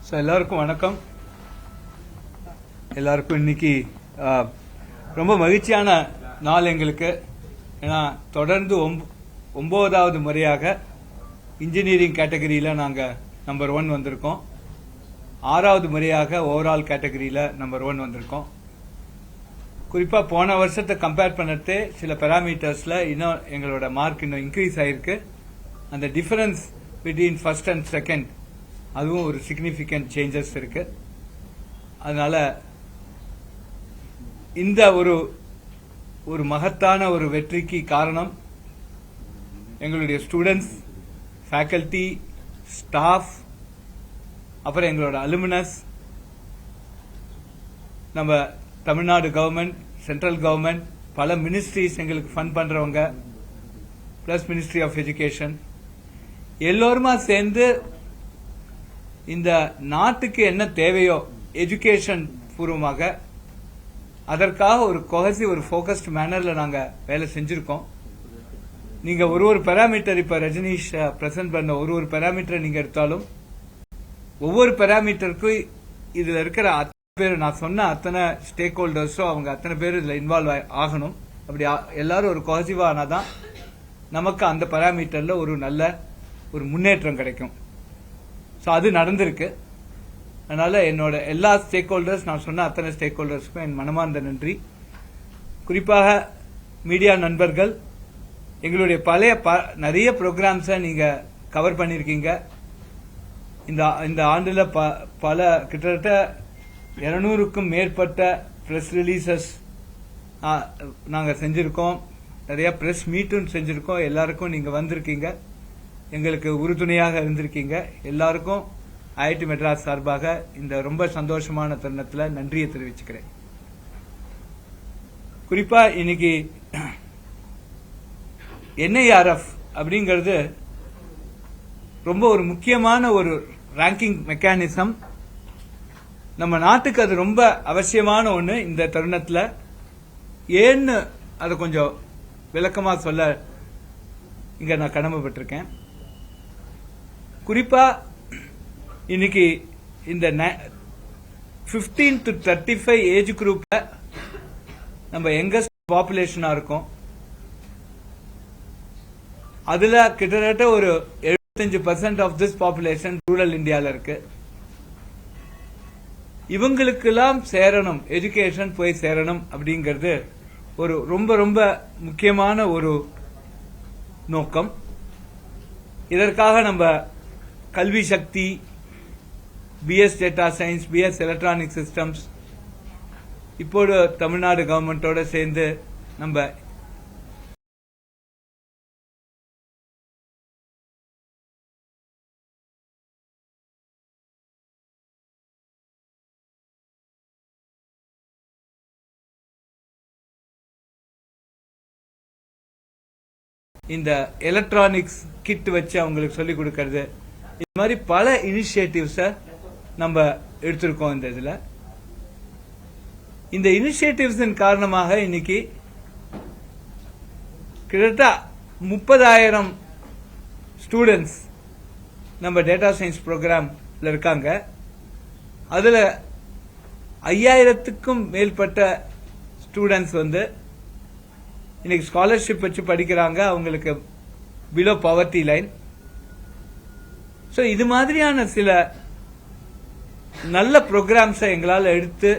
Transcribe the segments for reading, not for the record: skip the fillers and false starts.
So எல்லாருக்கும் வணக்கம். எல்லாருக்கும் இன்னைக்கு ரொம்ப மகிழ்ச்சியான நாள் எங்களுக்கு. ஏன்னா தொடர்ந்து 9வது முறையாக இன்ஜினியரிங் கேட்டகரியில் நாங்கள் நம்பர் 1 வந்திருக்கோம். 6வது முறையாக ஓவரால் கேட்டகரியில் நம்பர் 1 வந்திருக்கோம். குறிப்பாக போன வருஷத்தை கம்பேர் பண்ணதே சில பேராமீட்டர்ஸில் இன்னும் எங்களோட மார்க் இன்னும் இன்க்ரீஸ் ஆகிருக்கு. அந்த difference between first and second அதுவும் ஒரு சிக்னிஃபிகண்ட் சேஞ்சஸ் இருக்கு. அதனால இந்த ஒரு மகத்தான ஒரு வெற்றிக்கு காரணம் எங்களுடைய ஸ்டூடெண்ட்ஸ், ஃபேக்கல்டி, ஸ்டாஃப், அப்புறம் எங்களோட அலுமினஸ், நம்ம தமிழ்நாடு கவர்மெண்ட், சென்ட்ரல் கவர்மெண்ட், பல மினிஸ்ட்ரிஸ் எங்களுக்கு ஃபண்ட் பண்றவங்க, பிளஸ் மினிஸ்ட்ரி ஆஃப் எஜுகேஷன், எல்லோருமா சேர்ந்து இந்த நாட்டுக்கு என்ன தேவையோ எஜுகேஷன் பூர்வமாக அதற்காக ஒரு கொஹசிவ், ஒரு ஃபோக்கஸ்ட் மேனர்ல நாங்க வேலை செஞ்சிருக்கோம். நீங்க ஒரு பேராமீட்டர், இப்ப ரஜினிஷ் பிரசன்ட் பண்ண ஒரு பேராமீட்டர் நீங்க எடுத்தாலும் ஒவ்வொரு பேராமீட்டருக்கும் இதுல இருக்கிற அத்தனை பேர், நான் சொன்ன அத்தனை ஸ்டேக் ஹோல்டர்ஸோ அவங்க அத்தனை பேர் இதுல இன்வால்வ் ஆகணும். அப்படி எல்லாரும் ஒரு கொஹசிவா ஆனாதான் நமக்கு அந்த பேராமீட்டர்ல ஒரு நல்ல ஒரு முன்னேற்றம் கிடைக்கும். ஸோ அது நடந்திருக்கு. அதனால என்னோட எல்லா ஸ்டேக் ஹோல்டர்ஸ், நான் சொன்ன அத்தனை ஸ்டேக் ஹோல்டர்ஸ்க்கும் என் மனமார்ந்த நன்றி. குறிப்பாக மீடியா நண்பர்கள், எங்களுடைய பழைய நிறைய ப்ரோக்ராம்ஸை நீங்க கவர் பண்ணிருக்கீங்க. இந்த ஆண்டுல பல கிட்டத்தட்ட 200க்கும் மேற்பட்ட பிரஸ் ரிலீசஸ் நாங்க செஞ்சிருக்கோம். நிறைய பிரஸ் மீட்டும் செஞ்சிருக்கோம். எல்லாருக்கும் நீங்க வந்திருக்கீங்க, எங்களுக்கு உறுதுணையாக இருந்திருக்கீங்க. எல்லாருக்கும் ஐஐடி மெட்ராஸ் சார்பாக இந்த ரொம்ப சந்தோஷமான தருணத்தில் நன்றியை தெரிவிச்சுக்கிறேன். குறிப்பா இன்னைக்கு NIRF அப்படிங்கிறது ரொம்ப ஒரு முக்கியமான ஒரு ரேங்கிங் மெக்கானிசம். நம்ம நாட்டுக்கு அது ரொம்ப அவசியமான ஒன்று. இந்த தருணத்தில் ஏன்னு அதை கொஞ்சம் விளக்கமா சொல்ல இங்க நான் கடமைப்பட்டிருக்கேன். குறிப்பா இன்னைக்கு இந்த 15 to 35 ஏஜ் குரூப்ல நம்ம யங்கஸ்ட் பாப்புலேஷனா இருக்கோம். அதுல கிட்டத்தட்ட ஒரு 75% ஆஃப் திஸ் பாப்புலேஷன் ரூரல் இந்தியால இருக்கு. இவங்களுக்கெல்லாம் சேரணும், எஜுகேஷன் போய் சேரணும் அப்படிங்கிறது ஒரு ரொம்ப ரொம்ப முக்கியமான ஒரு நோக்கம். இதற்காக நம்ம கல்வி சக்தி, BS data science, BS electronic systems, இப்போது தமிழ்நாடு கவர்மெண்டோட சேர்ந்து நம்ம இந்த எலக்ட்ரானிக்ஸ் கிட் வச்சு அவங்களுக்கு சொல்லிக் கொடுக்கறது, இது மாதிரி பல இனிஷியேட்டிவ்ஸ நம்ம எடுத்திருக்கோம். இந்த இனிஷியேட்டிவ்ஸின் காரணமாக இன்னைக்கு கிட்டத்தட்ட 30,000 ஸ்டூடெண்ட்ஸ் நம்ம டேட்டா சயின்ஸ் ப்ரோக்ராம்ல இருக்காங்க. அதுல 5,000க்கும் மேற்பட்ட ஸ்டூடெண்ட்ஸ் இன்னைக்கு ஸ்காலர்ஷிப் வச்சு படிக்கிறாங்க. அவங்களுக்கு பிலோ பவர்ட்டி லைன். ஸோ இது மாதிரியான சில நல்ல ப்ரோக்ராம்ஸை எங்களால் எடுத்து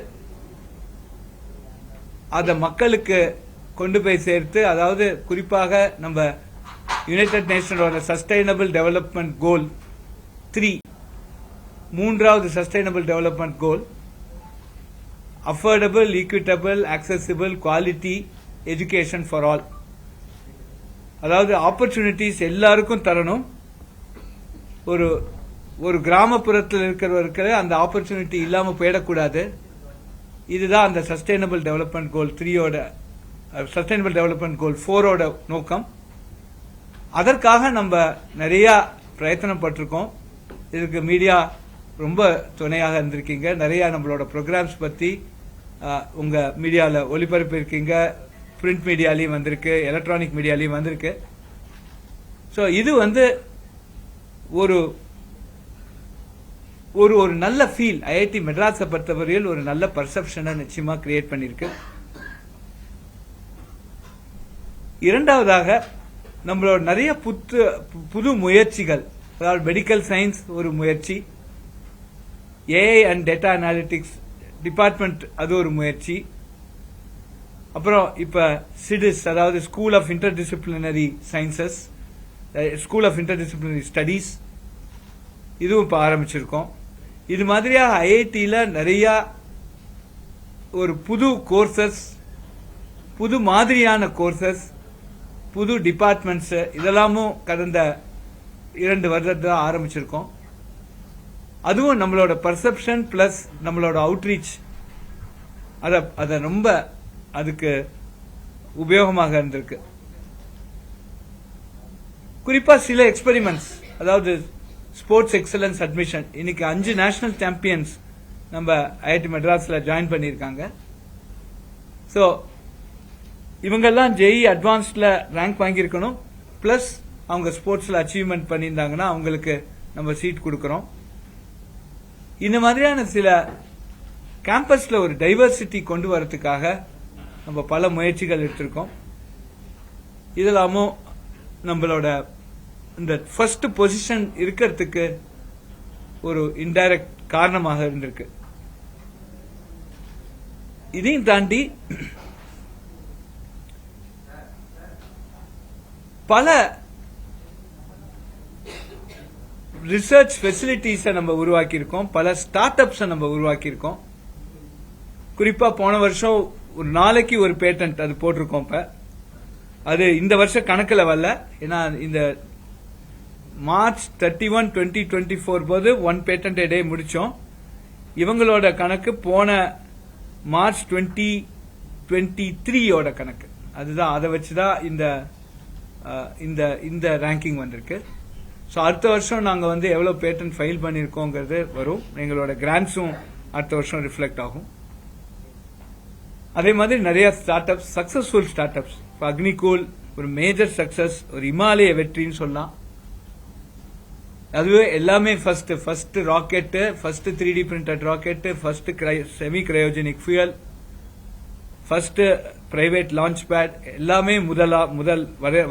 அதை மக்களுக்கு கொண்டு போய் சேர்த்து, அதாவது குறிப்பாக நம்ம யுனைடெட் நேஷனோட சஸ்டைனபிள் டெவலப்மெண்ட் கோல் 3, 3வது sustainable development goal, affordable, equitable, accessible, quality education for all. அதாவது ஆப்பர்ச்சுனிட்டிஸ் எல்லாருக்கும் தரணும். ஒரு கிராமப்புறத்தில் இருக்கிறவருக்கு அந்த ஆப்பர்ச்சுனிட்டி இல்லாம போயிடக்கூடாது. இதுதான் அந்த சஸ்டைனபிள் டெவலப்மெண்ட் கோல் 3ஓட, சஸ்டைனபிள் டெவலப்மெண்ட் கோல் 4ஓட நோக்கம். அதற்காக நம்ம நிறைய பிரயத்தனம் பட்டிருக்கோம். இதுக்கு மீடியா ரொம்ப துணையாக இருந்திருக்கீங்க. நிறைய நம்மளோட ப்ரோக்ராம்ஸ் பத்தி உங்க மீடியால ஒளிபரப்பு இருக்கீங்க. பிரிண்ட் மீடியாலையும் வந்திருக்கு, எலக்ட்ரானிக் மீடியாலையும் வந்திருக்கு. ஸோ இது ஒரு ஒரு நல்ல ஃபீல் ஐஐடி மெட்ராஸை பொறுத்தவரையில் ஒரு நல்ல பர்செப்ஷனை நிச்சயமா கிரியேட் பண்ணிருக்கு. இரண்டாவதாக நம்மளோட நிறைய புது முயற்சிகள், அதாவது மெடிக்கல் சயின்ஸ் ஒரு முயற்சி, AI and data analytics department அது ஒரு முயற்சி, அப்புறம் இப்ப சிடிஸ் அதாவது school of interdisciplinary sciences, school of interdisciplinary studies இதுவும் இப்ப ஆரம்பிச்சிருக்கோம். இது மாதிரியா ஐஐடியில நிறைய ஒரு புது கோர்சஸ், புது மாதிரியான கோர்சஸ், புது டிபார்ட்மெண்ட்ஸ் இதெல்லாமும் கடந்த 2 வருடத்துல ஆரம்பிச்சிருக்கோம். அதுவும் நம்மளோட பர்செப்ஷன் பிளஸ் நம்மளோட அவுட்ரீச் அத ரொம்ப அதுக்கு உபயோகமாக இருந்திருக்கு. குறிப்பா சில எக்ஸ்பெரிமெண்ட்ஸ், அதாவது ஸ்போர்ட்ஸ் எக்ஸலன்ஸ் அட்மிஷன், இன்னைக்கு 5 நேஷனல் சாம்பியன்ஸ் நம்ம ஐஐடி மெட்ராஸ்ல ஜாயின் பண்ணியிருக்காங்க. ஸோ இவங்கெல்லாம் ஜேஇ அட்வான்ஸ்ட்ல ரேங்க் வாங்கியிருக்கணும், பிளஸ் அவங்க ஸ்போர்ட்ஸ்ல அச்சீவ்மெண்ட் பண்ணியிருந்தாங்கன்னா அவங்களுக்கு நம்ம சீட் கொடுக்கறோம். இந்த மாதிரியான சில கேம்பஸ்ல ஒரு டைவர்சிட்டி கொண்டு வரதுக்காக நம்ம பல முயற்சிகள் எடுத்திருக்கோம். இதெல்லாமும் நம்மளோட இந்த ஃபர்ஸ்ட் பொசிஷன் இருக்கிறதுக்கு ஒரு இன்டைரக்ட் காரணமாக இருந்திருக்கு. இதையும் தாண்டி பல ரிசர்ச் ஃபெசிலிட்டிஸை நம்ம உருவாக்கி இருக்கோம், பல ஸ்டார்ட் அப்ஸை நம்ம உருவாக்கி இருக்கோம். குறிப்பா போன வருஷம் ஒரு நாளைக்கு ஒரு பேட்டன்ட் அது போட்டிருக்கோம். இப்ப அது இந்த வருஷம் கணக்குல வரல, ஏன்னா இந்த மார்ச் 31, 2024 போது 1 பேட்டன்ட் டே முடிச்சோம். இவங்களோட கணக்கு போன மார்ச் 2023 கணக்கு, அதுதான் அதை வச்சுதான் இந்த ரேங்கிங் வந்திருக்கு. ஸோ அடுத்த வருஷம் நாங்க எவ்வளவு பேட்டன்ட் ஃபைல் பண்ணிருக்கோங்கிறது வரும். எங்களோட கிராண்ட்ஸும் அடுத்த வருஷம் ரிஃப்ளெக்ட் ஆகும். அதே மாதிரி நிறைய start ups, successful start ups, Agnikul ஒரு மேஜர் சக்சஸ், ஒரு இமாலய வெற்றின்னு சொல்லலாம். அதுவே எல்லாமே first rocket, first 3D printed rocket, first semi cryogenic fuel, first private launch pad, எல்லாமே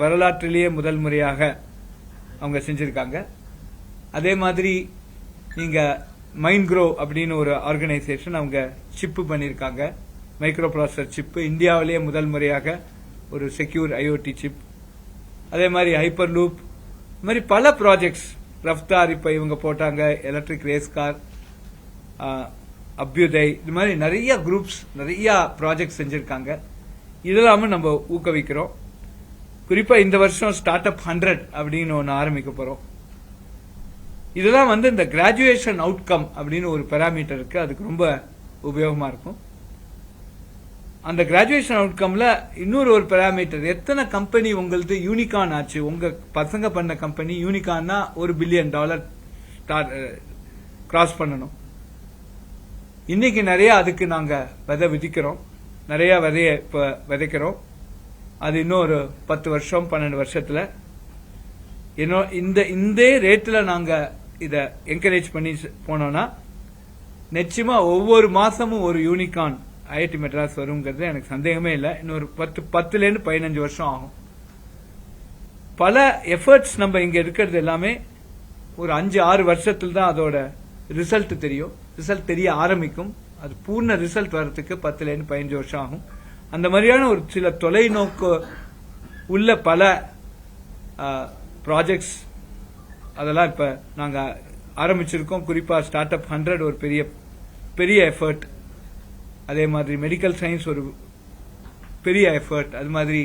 வரலாற்றிலேயே முதல் முறையாக அவங்க செஞ்சிருக்காங்க. அதே மாதிரி நீங்க மைண்ட்க்ரோ அப்படின்னு ஒரு ஆர்கனைசேஷன், அவங்க சிப்பு பண்ணிருக்காங்க, மைக்ரோ ப்ராசஸர் சிப், இந்தியாவிலேயே முதல் முறையாக ஒரு செக்யூர் ஐஓடி சிப். அதே மாதிரி ஹைப்பர் லூப், இந்த மாதிரி பல ப்ராஜெக்ட்ஸ், ரஃப்தார் இப்ப இவங்க போட்டாங்க, எலக்ட்ரிக் ரேஸ் கார், அபியுதய், இது மாதிரி நிறைய குரூப்ஸ் நிறைய ப்ராஜெக்ட் செஞ்சிருக்காங்க. இதெல்லாம நம்ம ஊக்குவிக்கிறோம். குறிப்பா இந்த வருஷம் ஸ்டார்ட் அப் 100 அப்படின்னு ஒன்னு ஆரம்பிக்க போறோம். இதெல்லாம் இந்த கிராஜுவேஷன் அவுட்கம் அப்படின்னு ஒரு பாராமீட்டர் இருக்கு, அதுக்கு ரொம்ப உபயோகமா இருக்கும். அந்த கிராஜுவேஷன் அவுட்கம்ல இன்னொரு ஒரு பாராமீட்டர், எத்தனை கம்பெனி உங்களுக்கு யூனிகார்ன் ஆச்சு, உங்க பசங்க பண்ண கம்பெனி யூனிகார்னா $1 பில்லியன் கிராஸ் பண்ணணும். இன்னைக்கு நிறைய அதுக்கு நாங்க விதை விதிக்கிறோம், நிறைய விதைய இப்ப விதைக்கிறோம். அது இன்னும் ஒரு 10 வருஷம் 12 வருஷத்துல இந்த ரேட்ல நாங்க இத என்கரேஜ் பண்ணி போனோம்னா நிச்சயமா ஒவ்வொரு மாசமும் ஒரு யூனிகார்ன் ஐஐடி மெட்ராஸ் வருங்கிறது எனக்கு சந்தேகமே இல்லை. இன்னொரு 10 15 வருஷம் ஆகும். பல எஃபர்ட்ஸ் நம்ம இங்க இருக்கிறது எல்லாமே ஒரு 5-6 வருஷத்துல தான் அதோட ரிசல்ட் தெரியும். ரிசல்ட் தெரிய ஆரம்பிக்கும். அது பூர்ண ரிசல்ட் வர்றதுக்கு 10-15 வருஷம் ஆகும். அந்த மாதிரியான ஒரு சில தொலைநோக்கு உள்ள பல ப்ராஜெக்ட்ஸ் அதெல்லாம் இப்ப நாங்க ஆரம்பிச்சிருக்கோம். குறிப்பா ஸ்டார்ட் அப் 100 ஒரு பெரிய எஃபர்ட். அதே மாதிரி மெடிக்கல் சயின்ஸ் ஒரு பெரிய எஃபர்ட். அது மாதிரி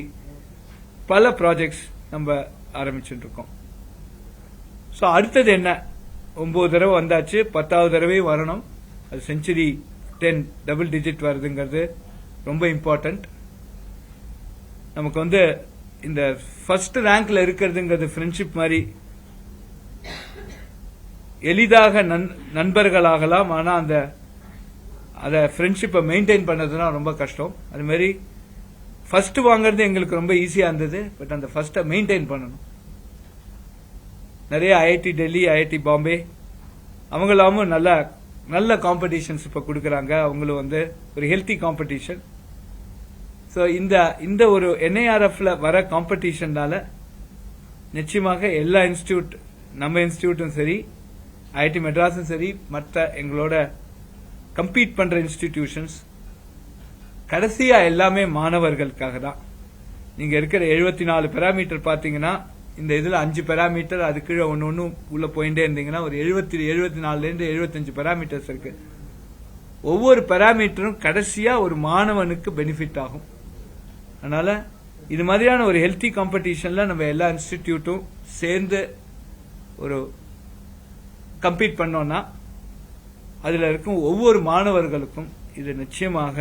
பல ப்ராஜெக்ட்ஸ் நம்ம ஆரம்பிச்சுட்டு இருக்கோம். ஸோ அடுத்தது என்ன, 9 தடவை வந்தாச்சு, 10வது தடவையும் வரணும். அது செஞ்சுரி 10 டபுள் டிஜிட் வருதுங்கிறது ரொம்ப இம்பார்ட்டன்ட். நமக்கு இந்த ஃபர்ஸ்ட் ரேங்க்ல இருக்கிறதுங்கிறது ஃப்ரெண்ட்ஷிப் மாதிரி, எளிதாக நண்பர்களாகலாம், ஆனா அந்த ஃப்ரெண்ட்ஷிப்பை மெயின்டைன் பண்ணதுன்னா ரொம்ப கஷ்டம். அது மாதிரி ஃபர்ஸ்ட் வாங்குறது எங்களுக்கு ரொம்ப ஈஸியா இருந்தது, பட் அந்த ஃபர்ஸ்ட்டை மெயின்டைன் பண்ணணும். நிறைய ஐஐடி டெல்லி, ஐஐடி பாம்பே, அவங்களாவும் நல்ல நல்ல காம்படிஷன்ஸ் இப்ப கொடுக்கறாங்க. அவங்களும் வந்து ஒரு ஹெல்த்தி காம்படிஷன். ஸோ இந்த ஒரு NIRFல வர காம்படிஷன்னால நிச்சயமாக எல்லா இன்ஸ்டிடியூட், நம்ம இன்ஸ்டிடியூட்டும் சரி, IIT மெட்ராஸும் சரி, மற்ற எங்களோட கம்பீட் பண்ற இன்ஸ்டிடியூஷன்ஸ் கடைசியா எல்லாமே மாணவர்களுக்காக தான். நீங்க இருக்கிற 74 பாராமீட்டர் பாத்தீங்கன்னா இந்த இதுல 5 பாராமீட்டர் அது கீழே ஒன்னு உள்ள போயிட்டே இருந்தீங்கன்னா ஒரு 74ல இருந்து 75 பாராமீட்டர்ஸ் இருக்கு. ஒவ்வொரு பாராமீட்டரும் கடைசியா ஒரு மாணவனுக்கு பெனிஃபிட் ஆகும். அதனால இது மாதிரியான ஒரு ஹெல்த்தி காம்படிஷன்ல நம்ம எல்லா இன்ஸ்டிடியூட்டும் சேர்ந்து ஒரு கம்பீட் பண்ணோம்னா அதுல இருக்கும் ஒவ்வொரு மாணவர்களுக்கும் இது நிச்சயமாக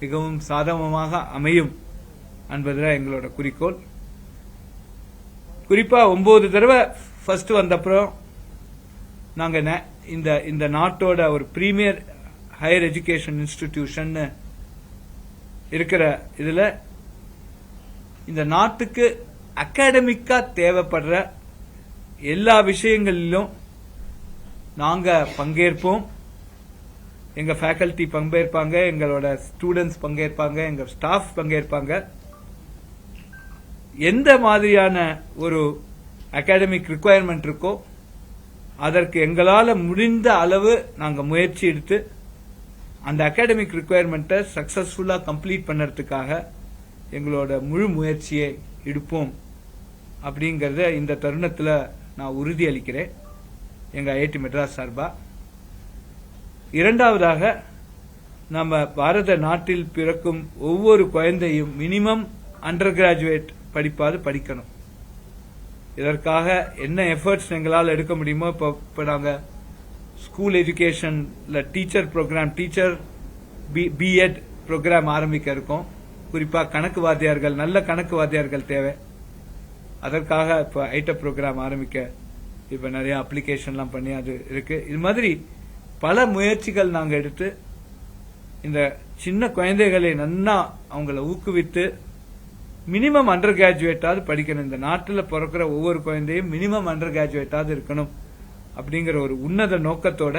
மிகவும் சாதகமாக அமையும் என்பதுதான் எங்களோட குறிக்கோள். குறிப்பா 9 தடவை ஃபர்ஸ்ட் வந்தப்புறம் நாங்க இந்த நாட்டோட ஒரு பிரீமியர் ஹையர் எஜுகேஷன் இன்ஸ்டிடியூஷன் இருக்கிற இதுல இந்த நாட்டுக்கு அகாடமிக்கா தேவைப்படுற எல்லா விஷயங்களிலும் நாங்க பங்கேற்போம். எங்க ஃபேக்கல்டி பங்கேற்பாங்க, எங்களோட ஸ்டூடெண்ட்ஸ் பங்கேற்பாங்க, எங்க ஸ்டாஃப் பங்கேற்பாங்க. எந்த மாதிரியான ஒரு அகாடமிக் ரிக்குவயர்மெண்ட் இருக்கோ அதற்கு எங்களால முடிந்த அளவு நாங்க முயற்சி எடுத்து அந்த அகாடமிக் ரிக்குவயர்மெண்ட்டை சக்சஸ்ஃபுல்லா கம்ப்ளீட் பண்ணறதுக்காக எங்களோட முழு முயற்சியை எடுப்போம் அப்படிங்கறத இந்த தருணத்துல நான் உறுதி அளிக்கிறேன் எங்க IIT மெட்ராஸ் சார்பா. இரண்டாவதாக, நம்ம பாரத நாட்டில் பிறக்கும் ஒவ்வொரு குழந்தையும் மினிமம் அண்டர் கிராஜுவேட் படிப்பாது படிக்கணும். இதற்காக என்ன எஃபர்ட்ஸ் எங்களால் எடுக்க முடியுமோ இப்ப நாங்க ஸ்கூல் எஜுகேஷன்ல teacher program, teacher B.Ed program ஆரம்பிக்க இருக்கோம். குறிப்பா கணக்கு வாத்தியார்கள், நல்ல கணக்கு வாத்தியார்கள் தேவை. அதற்காக இப்ப ஐடெப் ப்ரோக்ராம் ஆரம்பிக்க இப்ப நிறைய அப்ளிகேஷன்லாம் பண்ணி அது இருக்கு. இது மாதிரி பல முயற்சிகள் நாங்க எடுத்து இந்த சின்ன குழந்தைகளை நன்னா அவங்கள ஊக்குவித்து மினிமம் அண்டர் கிராஜுவேட்டாவது படிக்கணும். இந்த நாட்டில் பிறக்கிற ஒவ்வொரு குழந்தையும் மினிமம் அண்டர் கிராஜுவேட்டாவது இருக்கணும் அப்படிங்கிற ஒரு உன்னத நோக்கத்தோட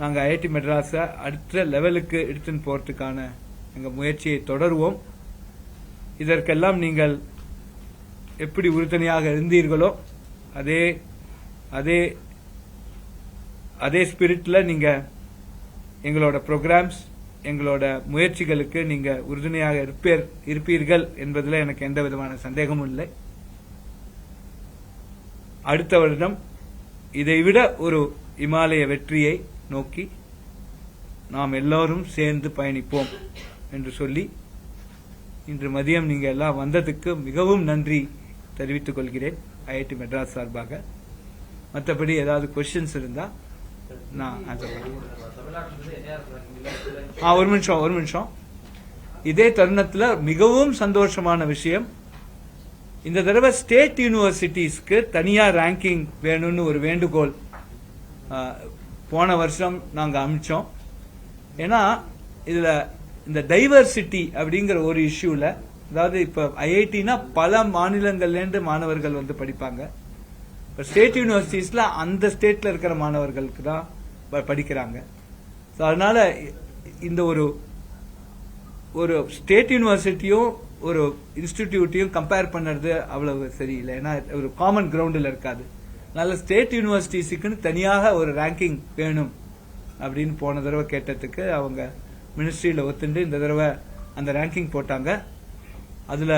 நாங்க IIT மெட்ராஸ அடுத்த லெவலுக்கு எடுத்துன்னு போறதுக்கான எங்க முயற்சியை தொடருவோம். இதற்கெல்லாம் நீங்கள் எப்படி உறுதுணையாக இருந்தீர்களோ அதே அதே அதே ஸ்பிரிட்ல நீங்க எங்களோட ப்ரோக்ராம்ஸ், எங்களோட முயற்சிகளுக்கு நீங்க உறுதுணையாக இருப்பீர்கள் என்பதில் எனக்கு எந்த விதமான சந்தேகமும் இல்லை. அடுத்த வருடம் இதைவிட ஒரு இமாலய வெற்றியை நோக்கி நாம் எல்லோரும் சேர்ந்து பயணிப்போம் என்று சொல்லி இன்று மதியம் நீங்க எல்லாம் வந்ததுக்கு மிகவும் நன்றி தெரிவித்துக் கொள்கிறேன் IIT மெட்ராஸ் சார்பாக. மற்றபடி ஏதாவது கொஸ்டின்ஸ் இருந்தா நான் ஆன்சர் பண்ணுறேன். ஒரு நிமிஷம். இதே தருணத்தில் மிகவும் சந்தோஷமான விஷயம், இந்த தடவை ஸ்டேட் யூனிவர்சிட்டிஸ்க்கு தனியா ரேங்கிங் வேணும்னு ஒரு வேண்டுகோள் போன வருஷம் நாங்க அமைச்சோம். ஏன்னா இதுல இந்த டைவர்சிட்டி அப்படிங்கிற ஒரு இஷ்யூல, அதாவது இப்ப IITனா பல மாநிலங்கள்ல இருந்து மாணவர்கள் வந்து படிப்பாங்க. ஸ்டேட் யூனிவர்சிட்டிஸ்ல அந்த ஸ்டேட்ல இருக்கிற மாணவர்களுக்கு தான் படிக்கிறாங்க. அதனால இந்த ஒரு ஸ்டேட் யூனிவர்சிட்டியும் ஒரு இன்ஸ்டிடியூட்டையும் கம்பேர் பண்ணுறது அவ்வளவு சரியில்லை. ஏன்னா ஒரு காமன் கிரவுண்டில் இருக்காது. அதனால ஸ்டேட் யூனிவர்சிட்டிஸுக்குன்னு தனியாக ஒரு ரேங்கிங் வேணும் அப்படின்னு போன தடவை கேட்டதுக்கு அவங்க மினிஸ்ட்ரியில் ஒத்துண்டு இந்த தடவை அந்த ரேங்கிங் போட்டாங்க. அதுல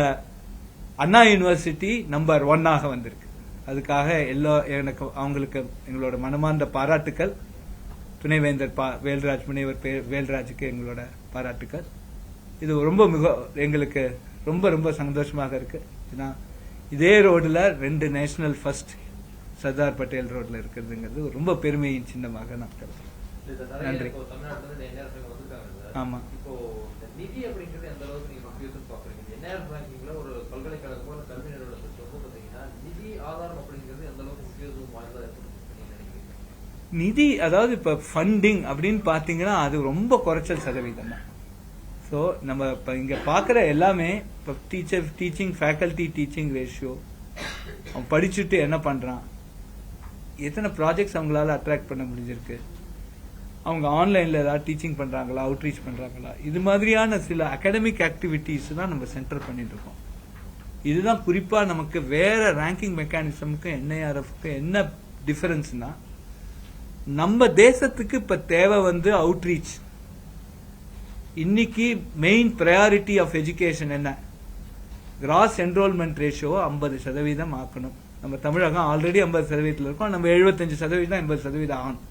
அண்ணா யூனிவர்சிட்டி நம்பர் 1 வந்திருக்கு. அதுக்காக எனக்கு அவங்களுக்கு எங்களோட மனமார்ந்த பாராட்டுக்கள். துணைவேந்தர் வேல்ராஜ், முனைவர் வேல்ராஜுக்கு எங்களோட பாராட்டுக்கள். இது எங்களுக்கு ரொம்ப ரொம்ப சந்தோஷமாக இருக்கு. ஏன்னா இதே ரோடுல 2 நேஷனல் ஃபர்ஸ்ட் சர்தார் பட்டேல் ரோட்ல இருக்கிறதுங்கிறது ரொம்ப பெருமையின் சின்னமாக நான் கருதுறேன். நன்றி. ஆமா, நிதி அப்படிங்கிறது எந்த அளவுக்கு நீங்க முக்கியத்துவம் பாக்குறீங்க? NIRF ரேங்கிங்ல ஒரு பல்கலைக்கழகம் ஒரு கல்வி நிறுவனத்துக்கு வந்து பாத்தீங்கன்னா நிதி ஆதாரம் அப்படிங்கிறது எந்த அளவுக்கு முக்கியத்துவம் வாய்ந்ததா நினைக்கிறீங்க? நிதி, அதாவது இப்ப ஃபண்டிங் அப்படின்னு பாத்தீங்கன்னா அது ரொம்ப குறைச்சல் சதவீதம் தான். ஸோ நம்ம இப்ப இங்க பாக்குற எல்லாமே இப்ப டீச்சிங் ஃபேக்கல்டி டீச்சிங் ரேஷியோ, அவன் படிச்சுட்டு என்ன பண்றான், எத்தனை ப்ராஜெக்ட்ஸ் அவங்களால அட்ராக்ட் பண்ண முடிஞ்சிருக்கு, அவங்க ஆன்லைனில் ஏதாவது டீச்சிங் பண்ணுறாங்களா, அவுட்ரீச் பண்ணுறாங்களா, இது மாதிரியான சில அகாடமிக் ஆக்டிவிட்டீஸ் தான் நம்ம சென்டர் பண்ணிட்டு இருக்கோம். இதுதான் குறிப்பாக நமக்கு வேற ரேங்கிங் மெக்கானிசமுக்கும் என்ஐஆர்எஃப்க்கு என்ன டிஃபரன்ஸ்னா, நம்ம தேசத்துக்கு இப்ப தேவை வந்து அவுட்ரீச். இன்னைக்கு மெயின் ப்ரையாரிட்டி ஆஃப் எஜுகேஷன் என்ன? கிராஸ் என்ரோல்மெண்ட் ரேஷியோ 50% ஆக்கணும். நம்ம தமிழகம் ஆல்ரெடி 50% இருக்கோம், நம்ம 75% 80% ஆகணும்.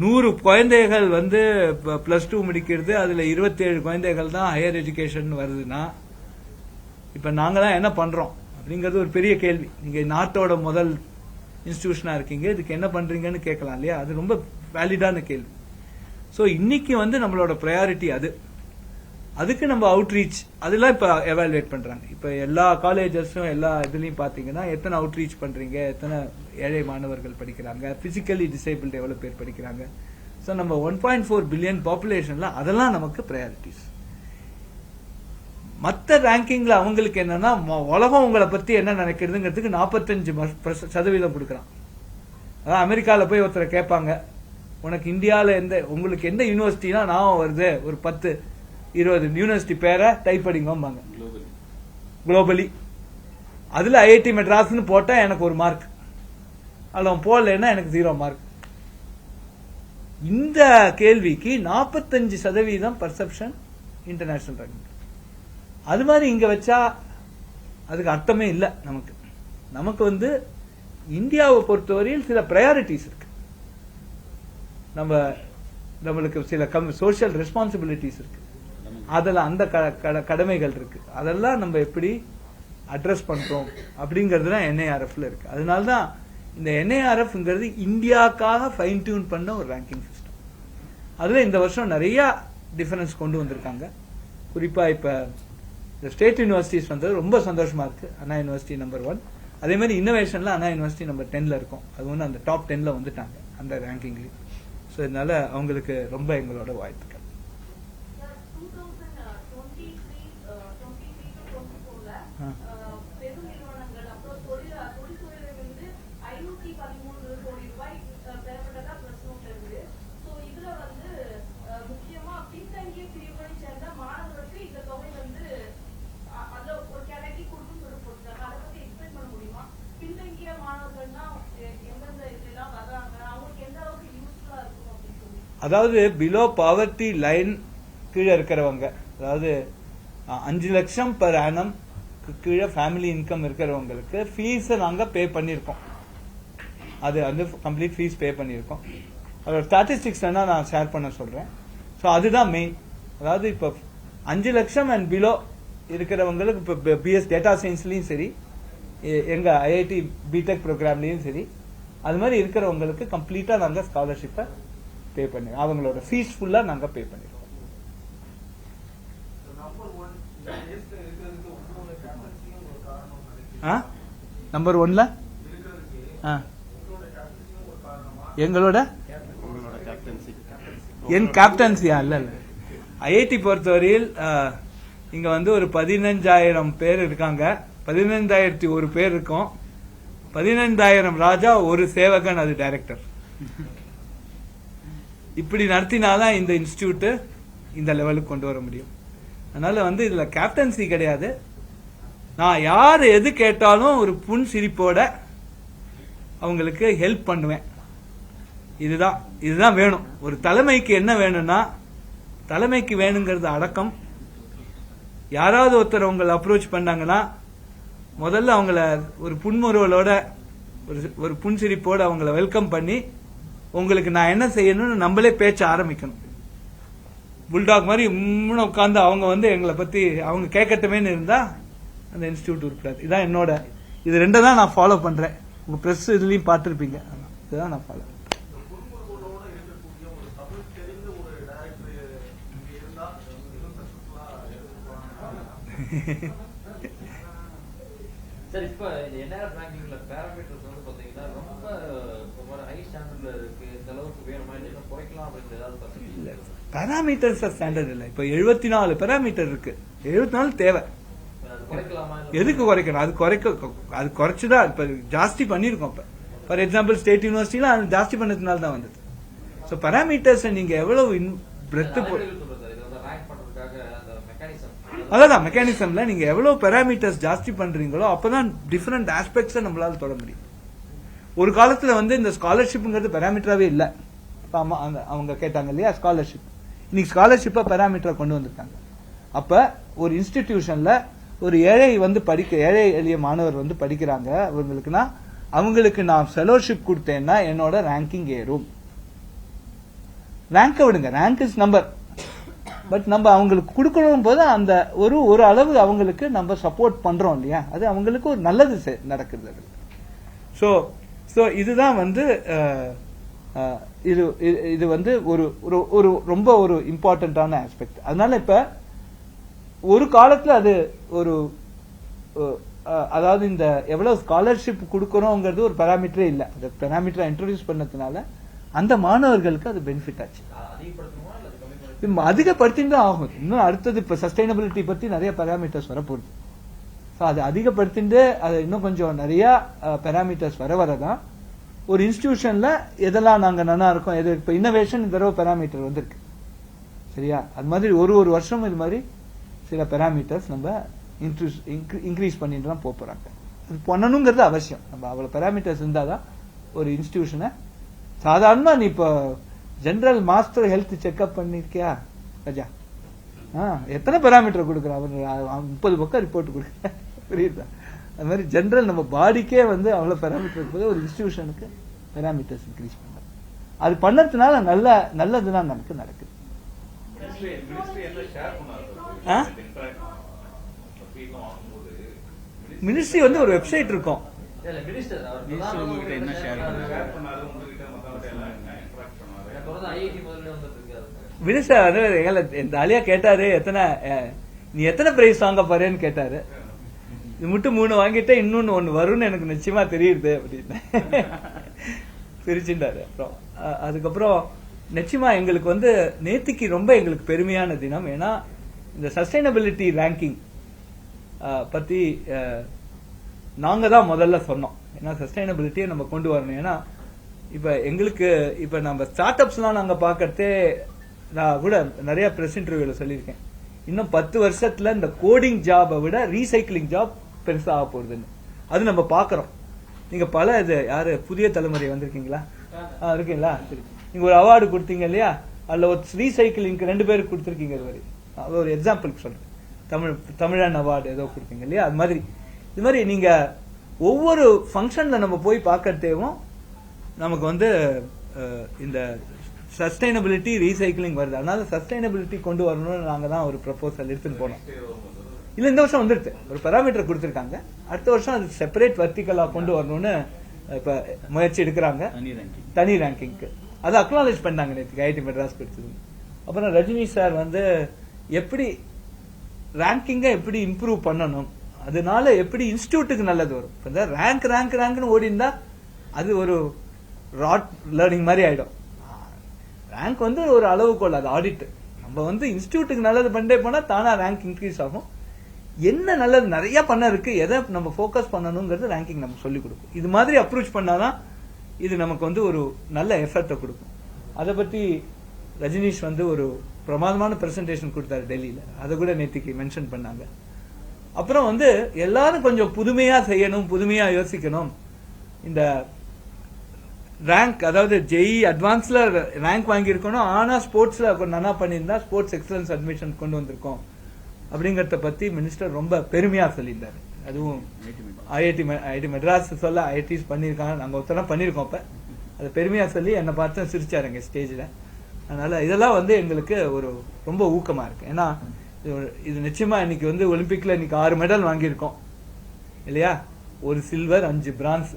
100 குழந்தைகள் வந்து +2 முடிக்கிறது, அதுல 27 குழந்தைகள் தான் ஹையர் எஜுகேஷன் வருதுன்னா இப்ப நாங்களாம் என்ன பண்றோம் அப்படிங்கிறது ஒரு பெரிய கேள்வி. நீங்க நாட்டோட முதல் இன்ஸ்டிடியூஷனா இருக்கீங்க, இதுக்கு என்ன பண்றீங்கன்னு கேட்கலாம் இல்லையா? அது ரொம்ப வேலிடான கேள்வி. ஸோ இன்னைக்கு வந்து நம்மளோட ப்ரையாரிட்டி அதுக்கு நம்ம அவுட்ரீச் அதெல்லாம் இப்ப எவாலுவேட் பண்றாங்க. இப்ப எல்லா காலேஜஸும் எல்லா இதுலயும் பாத்தீங்கன்னா எத்தனை அவுட்ரீச் பண்றீங்க, எத்தனை ஏழை மாணவர்கள் படிக்கிறாங்க, பிசிக்கலி டிசேபிள்டு எவ்வளவு பேர் படிக்கிறாங்க. ஸோ நம்ம 1.4 பில்லியன் பாப்புலேஷன்ல அதெல்லாம் நமக்கு ப்ரையாரிட்டிஸ். மற்ற ரேங்கிங்ல அவங்களுக்கு என்னன்னா உலகம் உங்களை பத்தி என்ன நினைக்கிறதுங்கிறதுக்கு 45% கொடுக்குறான். அதான் அமெரிக்கால போய் ஒருத்தரை கேட்பாங்க, உனக்கு இந்தியாவில் உங்களுக்கு எந்த யூனிவர்சிட்டினா ஞாபகம் வருது, ஒரு 10-20 யூனிவர்சிட்டி பேரை டைப் பண்ணிங்கம்பாங்க குளோபலி. அதுல ஐஐடி மெட்ராஸ்னு போட்டா எனக்கு 1 மார்க், அதுல அவன் போடலன்னா எனக்கு 0 மார்க். இந்த கேள்விக்கு 45% பர்செப்ஷன் இன்டர்நேஷனல் ரேங்கிங். அது மாதிரி இங்க வச்சா அதுக்கு அர்த்தமே இல்லை. நமக்கு வந்து இந்தியாவை பொறுத்தவரையில் சில ப்ரையாரிட்டிஸ் இருக்கு. நம்மளுக்கு சில சோசியல் ரெஸ்பான்சிபிலிட்டிஸ் இருக்கு, அதெல்லாம் அந்த கடமைகள் இருக்கு. அதெல்லாம் நம்ம எப்படி அட்ரஸ் பண்றோம் அப்படிங்கிறது தான் என்ஐஆர்எஃப்ல இருக்கு. அதனால்தான் இந்த என்ஐஆர்எஃப்ங்கிறது இந்தியாவுக்காக ஃபைன் டியூன் பண்ண ஒரு ரேங்கிங் சிஸ்டம். அதுல இந்த வருஷம் நிறைய டிஃபரன்ஸ் கொண்டு வந்திருக்காங்க. குறிப்பா இப்ப ஸ்டேட் யூனிவர்சிட்டிஸ் வந்தது ரொம்ப சந்தோஷமா இருக்கு. அண்ணா யூனிவர்சிட்டி நம்பர் 1, அதே மாதிரி இன்னோவேஷன்ல அண்ணா யூனிவர்சிட்டி நம்பர் 10ல இருக்கும். அது வந்து அந்த டாப் 10ல வந்துட்டாங்க அந்த ரேங்கிங்லயும். ஸோ இதனால அவங்களுக்கு ரொம்ப எங்களோட வாழ்த்துக்கள். அதாவது பிலோ பாவர்ட்டி லைன் கீழே இருக்கிறவங்க, அதாவது 5 லட்சம் per annum கீழே ஃபேமிலி இன்கம் இருக்கிறவங்களுக்கு ஃபீஸ் நாங்க பே பண்ணிருக்கோம். அது வந்து கம்ப்ளீட் ஃபீஸ் பே பண்ணிருக்கோம். அதோட ஸ்டாட்டிஸ்டிக்ஸ் நான் ஷேர் பண்ண சொல்றேன். ஸோ அதுதான் மெயின். அதாவது இப்போ 5 லட்சம் அண்ட் பிலோ இருக்கிறவங்களுக்கு இப்போ பிஎஸ் டேட்டா சயின்ஸ்லயும் சரி, எங்க ஐஐடி பிடெக் ப்ரோக்ராம்லயும் சரி, அது மாதிரி இருக்கிறவங்களுக்கு கம்ப்ளீட்டா நாங்க ஸ்காலர்ஷிப்பை பே பண்ணி அவங்களோட ஃபீஸ் ஃபுல்லா நாங்க பே பண்ணிருக்கோம். நம்பர் 1ல எங்களோட என் கேப்டன்சியா இல்ல ஐஐடி பொறுத்தவரையில் இங்க வந்து ஒரு 15,000 பேர் இருக்காங்க. 15,001 பேர் இருக்கோம். 15,000 ராஜா, ஒரு சேவகன், அது டைரக்டர். இப்படி நடத்தினாதான் இந்த இன்ஸ்டிடியூட் இந்த லெவலுக்கு கொண்டு வர முடியும். அதனால வந்து இதுல கேப்டன்சி கிடையாது. நான் யார் எது கேட்டாலும் ஒரு புன் சிரிப்போட அவங்களுக்கு ஹெல்ப் பண்ணுவேன். இதுதான் வேணும். ஒரு தலைமைக்கு என்ன வேணும்னா, தலைமைக்கு வேணுங்கிறது அடக்கம். யாராவது ஒருத்தர் உங்களை அப்ரோச் பண்ணாங்கன்னா முதல்ல அவங்கள ஒரு புன்முறுவலோட ஒரு புன்சிரிப்போட அவங்கள வெல்கம் பண்ணி, உங்களுக்கு நான் என்ன செய்யணும்னு நம்மளே பேச்ச ஆரம்பிக்கணும். புல்டாக் மாதிரி உட்கார்ந்து அவங்க வந்து எங்களை பத்தி அவங்க கேட்கட்டுமேன்னு இருந்தா அந்த இன்ஸ்டிடியூட் உருப்படாது. இதான் என்னோட இது 2 தான் நான் ஃபாலோ பண்றேன். உங்க பிரஸ் இதுலயும் பார்த்திருப்பீங்க. இதுதான் நான் ஃபாலோ. சார், இப்ப என்ஆர்எஃப் ரேங்கிங்ல பாராமீட்டர்ஸ் வந்து பாத்தீங்கன்னா ரொம்ப ஹை ஸ்டாண்டர்ட்ல இருக்கு. இந்த அளவுக்கு வேணுமா, இன்னும் குறைக்கலாம் அப்படின்னு ஏதாவது இல்ல? பாராமீட்டர்ஸ் ஸ்டாண்டர்ட் இல்ல. இப்ப 74 பாராமீட்டர் இருக்கு. 74 தேவை. எதுக்கு குறைக்கணும்? அது குறைச்சுதான் இப்ப ஜாஸ்தி பண்ணிருக்கோம். இப்ப ஃபார் எக்ஸாம்பிள் ஸ்டேட் யூனிவர்சிட்டியில ஜாஸ்தி பண்ணதுனால தான் வந்தது. ஸோ பாராமீட்டர்ஸ் நீங்க எவ்வளவு அதான் மெக்கானிசம்ல நீங்க எவ்வளவு பாராமீட்டர்ஸ் ஜாஸ்தி பண்றீங்களோ அப்பதான் டிஃபரெண்ட் ஆஸ்பெக்ட்ஸ் நம்மளால தொட முடியும். ஒரு காலத்துல இந்த ஸ்காலர்ஷிப்ங்கிறது பாராமீட்டராவே இல்ல. அவங்க கேட்டாங்க இல்லையா ஸ்காலர்ஷிப், இன்னைக்கு ஸ்காலர்ஷிப்பா பாராமீட்டரா கொண்டு வந்திருக்காங்க. அப்ப ஒரு இன்ஸ்டிடியூஷன்ல ஒரு ஏழை ஏழை எளிய மாணவர் படிக்கிறாங்க, அவங்களுக்கு நான் ஃபெலோஷிப் கொடுத்தேன்னா என்னோட ரேங்கிங் ஏறும். ரேங்க விடுங்க, ரேங்க் இஸ் நம்பர், பட் நம்ம அவங்களுக்கு கொடுக்கணும் போது அந்த ஒரு அளவு அவங்களுக்கு நம்ம சப்போர்ட் பண்றோம் இல்லையா, அது அவங்களுக்கு ஒரு நல்லது நடக்குது. சோ இதுதான் இது ஒரு ரொம்ப ஒரு இம்பார்ட்டன்டான ஆஸ்பெக்ட். அதனால இப்ப ஒரு காலத்துல அது ஒரு அதாவது இந்த எவ்வளவு ஸ்காலர்ஷிப் கொடுக்கறோங்கிறது ஒரு பாராமீட்டரே இல்ல. அந்த பாராமீட்டரை இன்ட்ரோடியூஸ் பண்ணதுனால அந்த மாணவர்களுக்கு அது பெனிஃபிட் ஆச்சு. அதிகப்படுத்திட்டு ஆகும். இன்னும் அடுத்தது இப்ப சஸ்டைனபிலிட்டி பத்தி நிறைய பாராமீட்டர்ஸ் வரப்போகுது. அது அதிகப்படுத்திட்டு அது இன்னும் கொஞ்சம் நிறைய பாராமீட்டர்ஸ் வரதான் ஒரு இன்ஸ்டிடியூஷன்ல எதெல்லாம் நாங்க நல்லா இருக்கோம், எது இப்ப இன்னோவேஷன் இந்த தடவை பாராமீட்டர் வந்திருக்கு சரியா. அது மாதிரி ஒரு வருஷம் இது மாதிரி சில பாராமீட்டர்ஸ் நம்ம இன்க்ரீஸ் பண்ணிட்டு தான் போறாங்க. அது பண்ணணுங்கிறது அவசியம். நம்ம அவ்வளவு பாராமீட்டர்ஸ் இருந்தாதான் ஒரு இன்ஸ்டிடியூஷனை சாதாரணமா நீ இப்போ ஜெனரல் மாஸ்டர் ஹெல்த் செக்அப் பண்ணிருக்கியா ராஜா? எத்தனை பாராமீட்டர் கொடுக்குற? அவர் 30 பக்கம் ரிப்போர்ட் கொடுக்குற புரியுதா? அது மாதிரி ஜெனரல் நம்ம பாடிக்கே அவ்வளவு பாராமீட்டர் இருக்கும்போது ஒரு இன்ஸ்டிடியூஷனுக்கு பாராமீட்டர்ஸ் இன்க்ரீஸ் பண்ணலாம். அது பண்ணதுனால நல்லதுதான் நமக்கு நடக்குது. மினிஸ்ட்ரி ஒரு வெப்சைட் இருக்கும். மினிஸ்டர் இந்த ஆலியா கேட்டாரு, நீ எத்தனை பிரைஸ் வாங்க போறேன்னு கேட்டாரு. இது மட்டும் 3 வாங்கிட்டே இன்னொன்னு 1 வரும்னு எனக்கு நிச்சயமா தெரியுது அப்படின்னு பிரிச்சுட்டாரு. அப்புறம் அதுக்கப்புறம் நிச்சயமா எங்களுக்கு நேத்திக்கு ரொம்ப எங்களுக்கு பெருமையான தினம். ஏன்னா இந்த சஸ்டைனபிலிட்டி ரேங்கிங் பத்தி நாங்க தான் முதல்ல சொன்னோம். ஏன்னா சஸ்டைனபிலிட்டியை நம்ம கொண்டு வரணும். ஏன்னா இப்ப எங்களுக்கு இப்ப நம்ம ஸ்டார்ட் அப்ஸ் எல்லாம் நாங்க பாக்கறதே, நான் கூட நிறைய பிரஸ் இன்டர்வியூல சொல்லியிருக்கேன், இன்னும் 10 வருஷத்துல இந்த கோடிங் ஜாபை விட ரீசைக்கிளிங் ஜாப் பெருசா ஆக போகுதுன்னு. அது நம்ம பாக்குறோம். நீங்க பல இது யாரு புதிய தலைமுறை வந்திருக்கீங்களா? இருக்கீங்களா? சரி, நீங்க ஒரு அவார்டு கொடுத்தீங்க இல்லையா, அதுல ஒரு ரீசைக்கிளிங் 2 பேருக்கு கொடுத்திருக்கீங்க. அது ஒரு எக்ஸாம்பிளுக்கு சொல்றேன். தமிழன் அவார்டு ஏதோ கொடுத்தீங்க இல்லையா. அது மாதிரி இது மாதிரி நீங்க ஒவ்வொரு ஃபங்க்ஷன்ல நம்ம போய் பார்க்கறதேவும் நமக்கு இந்த சஸ்டைனபிலிட்டி ரீசைக்கிளிங் வருது. அதனால சஸ்டைனபிலிட்டி கொண்டு வரணும்னு நாங்க தான் ஒரு ப்ரொபோசல் எடுத்துட்டு போனோம். இல்ல இந்த வருஷம் வந்துருச்சு, ஒரு பாராமீட்டர் கொடுத்திருக்காங்க. அடுத்த வருஷம் அது செப்பரேட் வர்டிகலா கொண்டு வரணும்னு இப்ப முயற்சி எடுக்கிறாங்க. தனி ரேங்கிங்க்கு அதை அக்னாலேஜ் பண்ணாங்க நேற்று ஐஐடி மெட்ராஸ் கிடைச்சது. அப்புறம் ரஜினி சார் எப்படி ரேங்கிங்க எப்படி இம்ப்ரூவ் பண்ணணும், அதனால எப்படி இன்ஸ்டிடியூட்டுக்கு நல்லது வரும். ரேங்க்னு ஓடி இருந்தா அது ஒரு ராட் லேர்னிங் மாதிரி ஆயிடும். ரேங்க் ஒரு அளவுகோல், அது ஆடிட். நம்ம இன்ஸ்டிடியூட்டுக்கு நல்லது பண்ணிட்டே போனா தானா ரேங்க் இன்க்ரீஸ் ஆகும். என்ன நல்லது நிறைய பண்ண இருக்கு, எதை நம்ம போக்கஸ் பண்ணணுங்கிறது ரேங்கிங் நம்ம சொல்லிக் கொடுக்கும். இது மாதிரி அப்ரோச் பண்ணாதான் இது நமக்கு ஒரு நல்ல எஃபர்ட்டை கொடுக்கும். அதை பத்தி ரஜினிஷ் ஒரு பிரமாதமான பிரசன்டேஷன் கொடுத்தாரு டெல்லியில. அதை கூட நேற்றுக்கு மென்ஷன் பண்ணாங்க. அப்புறம் எல்லாரும் கொஞ்சம் புதுமையா செய்யணும், புதுமையா யோசிக்கணும். இந்த ரேங்க், அதாவது ஜெஇ அட்வான்ஸ்ல ரேங்க் வாங்கியிருக்கணும், ஆனா ஸ்போர்ட்ஸ்ல நல்லா பண்ணியிருந்தா ஸ்போர்ட்ஸ் எக்ஸலன்ஸ் அட்மிஷன் கொண்டு வந்திருக்கோம் அப்படிங்கறத பத்தி மினிஸ்டர் ரொம்ப பெருமையா சொல்லியிருந்தாரு. அதுவும் ஐஐடி மெட்ராஸ் சொல்ல ஐஐடிஸ் பண்ணியிருக்காங்க, நாங்க ஒருத்தரம் பண்ணியிருக்கோம். அப்ப அதை பெருமையா சொல்லி என்னை பார்த்து சிரிச்சாருங்க ஸ்டேஜ்ல. அதனால இதெல்லாம் எங்களுக்கு ஒரு ரொம்ப ஊக்கமா இருக்கு. ஏன்னா இது நிச்சயமா இன்னைக்கு ஒலிம்பிக்ல இன்னைக்கு 6 மெடல் வாங்கியிருக்கோம் இல்லையா, ஒரு சில்வர் 5 பிரான்ஸ்.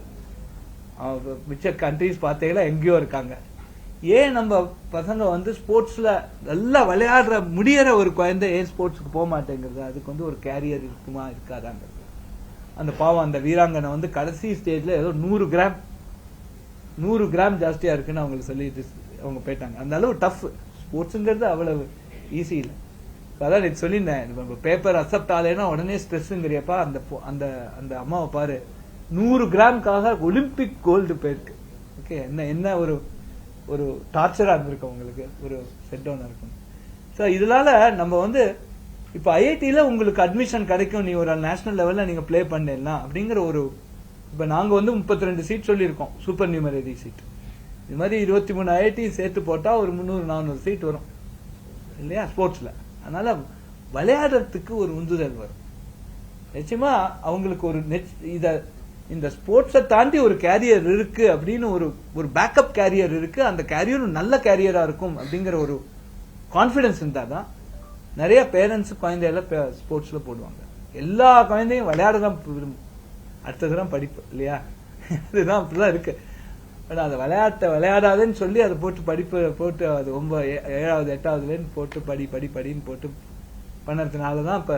மிச்ச கண்ட்ரிஸ் பார்த்தீங்கன்னா எங்கேயோ இருக்காங்க. ஏன் நம்ம பசங்க ஸ்போர்ட்ஸ்ல நல்லா விளையாடுற முடியற ஒரு குழந்தை ஏன் ஸ்போர்ட்ஸ்க்கு போக மாட்டேங்கிறது? அதுக்கு ஒரு கேரியர் இருக்குமா இருக்காதாங்கிறது. அந்த பாவம் அந்த வீராங்கனை கடைசி ஸ்டேஜ்ல ஏதோ 100 கிராம் ஜாஸ்தியா இருக்குன்னு அவங்களுக்கு சொல்லிட்டு அவங்க போயிட்டாங்க. அந்த அளவு டஃப் ஸ்போர்ட்ஸுங்கிறது அவ்வளவு ஈஸி இல்லை. அதான் எனக்கு சொல்லியிருந்தேன், பேப்பர் அக்செப்ட் ஆகலைன்னா உடனே ஸ்ட்ரெஸ்ஸுங்கிறியப்பா அந்த அந்த அந்த அம்மாவை பாரு, 100 கிராமுக்காக ஒலிம்பிக் கோல்டு போயிருக்கு. ஓகே, என்ன ஒரு ஒரு டார்ச்சரா இருந்திருக்கும் உங்களுக்கு ஒரு செட் டவுன் இருக்கும். ஸோ இதனால நம்ம வந்து இப்போ ஐஐடியில உங்களுக்கு அட்மிஷன் கிடைக்கும், நீ ஒரு நேஷனல் லெவல்ல நீங்க பிளே பண்ணலாம் அப்படிங்கிற ஒரு, இப்ப நாங்க வந்து 32 சீட் சொல்லியிருக்கோம், சூப்பர் நியூமரரி சீட். இது மாதிரி 23 ஐஐடி சேர்த்து போட்டா ஒரு 300-400 சீட் வரும் இல்லையா ஸ்போர்ட்ஸ்ல. அதனால விளையாடுறதுக்கு ஒரு உந்துதல் வரும். நிச்சயமா அவங்களுக்கு ஒரு இந்த ஸ்போர்ட்ஸை தாண்டி ஒரு கேரியர் இருக்கு அப்படின்னு ஒரு பேக்கப் கேரியர் இருக்கு, அந்த கேரியரும் நல்ல கேரியரா இருக்கும் அப்படிங்கிற ஒரு கான்பிடன்ஸ் இருந்தாதான் நிறைய பேரண்ட்ஸ் குழந்தைகள ஸ்போர்ட்ஸ்ல போடுவாங்க. எல்லா குழந்தையும் விளையாடதான் விரும்பும், அடுத்ததுதான் படிப்பு இல்லையா. இதுதான் அப்படிதான் இருக்கு. அந்த விளையாடாதுன்னு சொல்லி அதை போட்டு படிப்பு போட்டு அது 7வது 8வதுலேருந்து போட்டு படின்னு போட்டு பண்ணதுனாலதான் இப்ப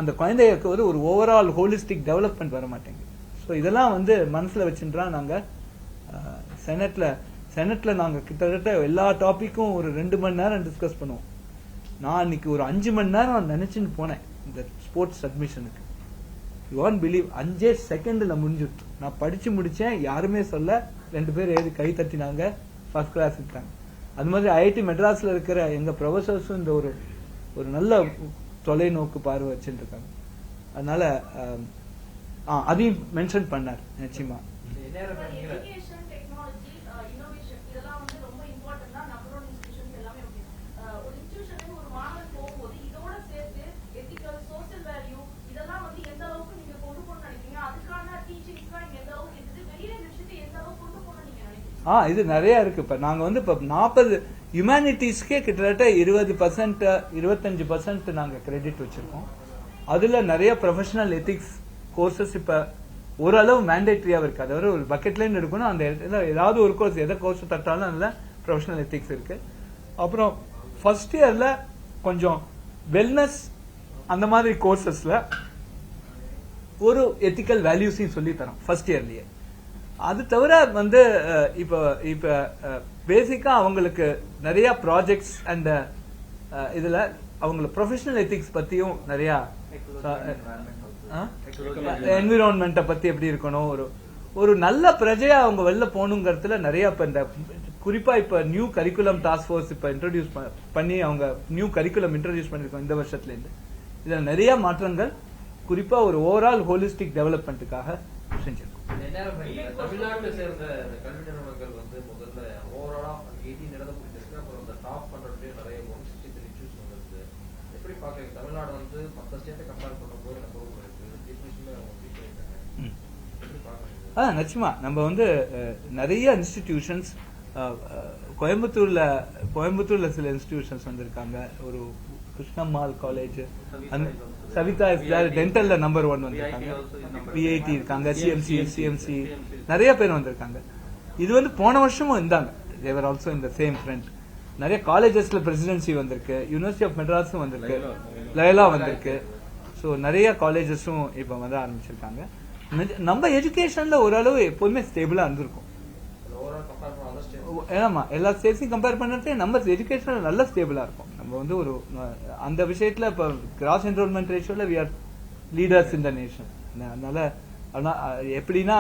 அந்த குழந்தைகளுக்கு ஒரு ஓவரால் ஹோலிஸ்டிக் டெவலப்மெண்ட் வர மாட்டேங்குது. ஸோ இதெல்லாம் வந்து மனசுல வச்சுட்டா நாங்க செனட்ல நாங்க கிட்டத்தட்ட எல்லா டாபிக்கும் ஒரு 2 மணி நேரம் டிஸ்கஸ் பண்ணுவோம். நான் இன்னைக்கு ஒரு 5 மணி நேரம் நினைச்சுன்னு போனேன் இந்த ஸ்போர்ட்ஸ் அட்மிஷனுக்கு. யூ வான்ட் பிலீவ் 5 செகண்ட்ல முடிஞ்சுட்டு நான் படிச்சு முடிச்சேன். யாருமே சொல்ல, 2 பேர் எழுதி கை தட்டினாங்க, ஃபர்ஸ்ட் கிளாஸ் இருக்காங்க. அது மாதிரி ஐஐடி மெட்ராஸ்ல இருக்கிற எங்க ப்ரொஃபசர்ஸும் இந்த ஒரு நல்ல தொலைநோக்கு பார்வை வச்சுட்டு இருக்காங்க. அதனால அதையும் மென்ஷன் பண்ணார். நிச்சயமா இது நிறைய இருக்கு. இப்ப நாங்க வந்து இப்ப 40 ஹியூமானிட்டிஸ்க்கே கிட்டத்தட்ட 20% 25% நாங்க கிரெடிட் வச்சிருக்கோம். அதுல நிறைய ப்ரொஃபஷனல் எத்திக்ஸ் கோர்சஸ் இப்ப ஓரளவு மேண்டேட்டரியா இருக்கு. அதாவது ஒரு பக்கெட் லைன் இருக்கணும், அந்த ஏதாவது ஒரு கோர்ஸ் எதை கோர்ஸ் தட்டாலும் அதுல ப்ரொஃபஷனல் எத்திக்ஸ் இருக்கு. அப்புறம் ஃபர்ஸ்ட் இயர்ல கொஞ்சம் வெல்னஸ் அந்த மாதிரி கோர்சஸ்ல ஒரு எத்திக்கல் வேல்யூஸையும் சொல்லி தரோம் ஃபர்ஸ்ட் இயர்லயே. அது தவிர வந்து இப்ப பேசிக்கா அவங்களுக்கு நிறைய ப்ராஜெக்ட்ஸ் அண்ட் இதுல அவங்கள ப்ரொஃபஷனல் எத்திக்ஸ் பத்தியும் நிறைய என்விரான்மெண்ட்டை பத்தி எப்படி இருக்கணும், ஒரு நல்ல பிரஜையா அவங்க வெளில போகணுங்கிறதுல நிறைய இப்ப இந்த குறிப்பா இப்ப நியூ கரிக்குலம் டாஸ்க் ஃபோர்ஸ் இப்ப இன்ட்ரோடியூஸ் பண்ணி அவங்க நியூ கரிக்குலம் இன்ட்ரோடியூஸ் பண்ணிருக்கோம் இந்த வருஷத்துல இருந்து. இதுல நிறைய மாற்றங்கள் குறிப்பா ஒரு ஓவரால் ஹோலிஸ்டிக் டெவலப்மெண்ட்டுக்காக செஞ்சிருக்கோம். தமிழ்நாட்டை சேர்ந்த கல்வி நிறுவனங்கள் வந்து முதல்ல ஓவராலா 18 இடத்தை பிடிச்சிருக்கு. அப்புறம் இந்த டாப் 100 நிறைய 163 இஷ்யூஸ் வந்துருக்கு. எப்படி பாக்குறீங்க? தமிழ்நாடு வந்து மற்ற ஸ்டேட்டை கம்பேர் பண்ணும்போது எனக்கு நிச்சயமா நம்ம வந்து நிறைய இன்ஸ்டிடியூஷன்ஸ் கோயம்புத்தூர்ல சில இன்ஸ்டிடியூஷன்ஸ் வந்திருக்காங்க. ஒரு கிருஷ்ணம்மாள் காலேஜ், சவிதா டென்டல்ல நம்பர் 1 வந்திருக்காங்க, பிஐடி இருக்காங்க, சிஎம்சி நிறைய பேர் வந்திருக்காங்க. இது வந்து போன வருஷமும் இருந்தாங்க. They were also in the same front. நிறைய காலேஜஸ்ல பிரசிடென்சி வந்திருக்கு, யூனிவர்சிட்டி ஆஃப் மெட்ராஸும் வந்திருக்கு, லயலா வந்திருக்கு. ஸோ நிறைய காலேஜஸும் இப்ப வந்து ஆரம்பிச்சிருக்காங்க. நம்ம எஜுகேஷன்ல ஓரளவு எப்போதுமே ஸ்டேபிளா இருந்திருக்கும். ஏமா எல்லா ஸ்டேட்ஸையும் கம்பேர் பண்ணது நம்ம எஜுகேஷன் நல்ல ஸ்டேபிளா இருக்கும். நம்ம வந்து ஒரு அந்த விஷயத்துல இப்ப கிராஸ் என்ரோல்மெண்ட் ரேஷியோல we are leaders in the nation. அதனால எப்படின்னா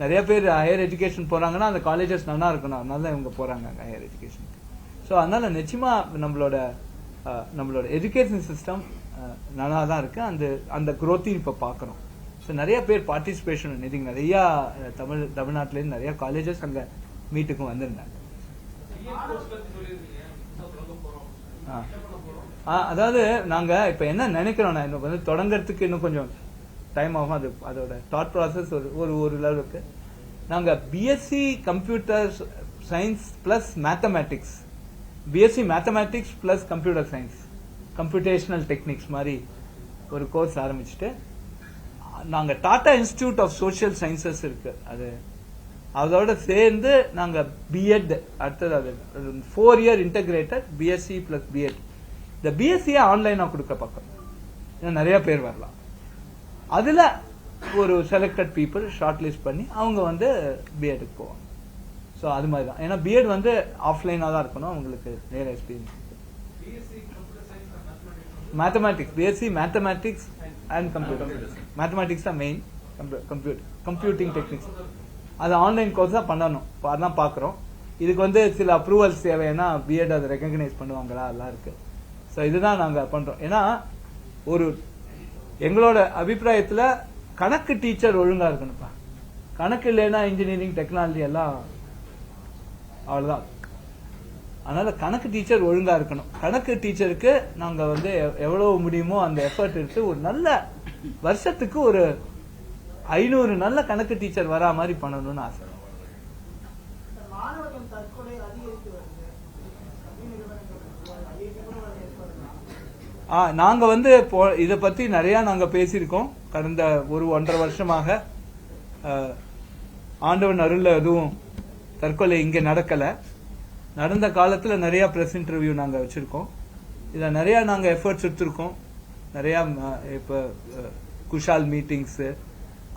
நிறைய பேர் ஹையர் எஜுகேஷன் போறாங்கன்னா அந்த காலேஜஸ் நல்லா இருக்கணும், அதனால இவங்க போறாங்க ஹையர் எஜுகேஷன். ஸோ அதனால நிச்சயமா நம்மளோட எஜுகேஷன் சிஸ்டம் நல்லா தான் இருக்கு. அந்த குரோத்தையும் இப்ப பாக்குறோம். ஸோ நிறைய பேர் பார்ட்டிசிபேஷன் இன்னைக்கு நிறைய தமிழ்நாட்டிலேருந்து நிறைய காலேஜஸ் அங்க மீட்டுக்கும் வந்திருந்தாங்க. அதாவது நாங்க இப்ப என்ன நினைக்கிறோம்னா இன்னும் வந்து தொடங்கறதுக்கு இன்னும் கொஞ்சம் டைம் ஆகும். அதோட தாட் ப்ராசஸ் ஒரு லெவலுக்கு நாங்க BSc computer science plus mathematics, BSc mathematics plus computer science, computational techniques மாதிரி ஒரு கோர்ஸ் ஆரம்பிச்சுட்டு நாங்க Tata Institute of Social Sciences இருக்கு, அதோட சேர்ந்து நாங்க பிஎட் அடுத்தது 4 year integrated BSc plus BEd. இந்த பிஎஸ்சியை ஆன்லைனா கொடுக்க பார்க்கணும், நிறைய பேர் வரலாம். அதுல ஒரு செலக்டட் பீப்புள் ஷார்ட் லிஸ்ட் பண்ணி அவங்க வந்து பிஎட்டுக்கு போவாங்க. ஸோ அது மாதிரி தான். ஏன்னா பிஎட் வந்து ஆஃப்லைனா தான் இருக்கணும், அவங்களுக்கு நேர experience. Mathematics, BSc mathematics and computer. Mathematics தான் மெயின், கம்ப்யூட்டிங் டெக்னிக்ஸ். அது ஆன்லைன் கோர்ஸ் தான் பண்ணணும், அதான் பார்க்குறோம். இதுக்கு வந்து சில அப்ரூவல்ஸ் தேவைன்னா பிஎட் அதை ரெகக்னைஸ் பண்ணுவாங்களா, அதெல்லாம் இருக்கு. ஸோ இதுதான் நாங்கள் பண்ணுறோம். ஏன்னா ஒரு எங்களோட அபிப்பிராயத்தில் கணக்கு டீச்சர் ஒழுங்காக இருக்கணும்ப்பா. கணக்கு இல்லைன்னா இன்ஜினியரிங் டெக்னாலஜி எல்லாம் அவ்வளோதான். அதனால கணக்கு டீச்சர் ஒழுங்காக இருக்கணும். கணக்கு டீச்சருக்கு நாங்கள் வந்து எவ்வளவு முடியுமோ அந்த எஃபர்ட் எடுத்து ஒரு நல்ல வருஷத்துக்கு ஒரு 500 நல்ல கணக்கு டீச்சர் வரா மாதிரி பண்ணணும்னு ஆசை. நாங்க வந்து இத பத்தி நிறைய நாங்க பேசியிருக்கோம் கடந்த ஒரு 1.5 வருஷமாக. ஆண்டவன் அருள்ல எதுவும் தற்கொலை இங்க நடக்கல. நடந்த காலத்துல நிறைய பிரஸ் இன்டர்வியூ நாங்க வச்சிருக்கோம். இதுல நிறைய நாங்க எஃபர்ட்ஸ் எடுத்திருக்கோம். நிறைய இப்ப குஷால் மீட்டிங்ஸ்,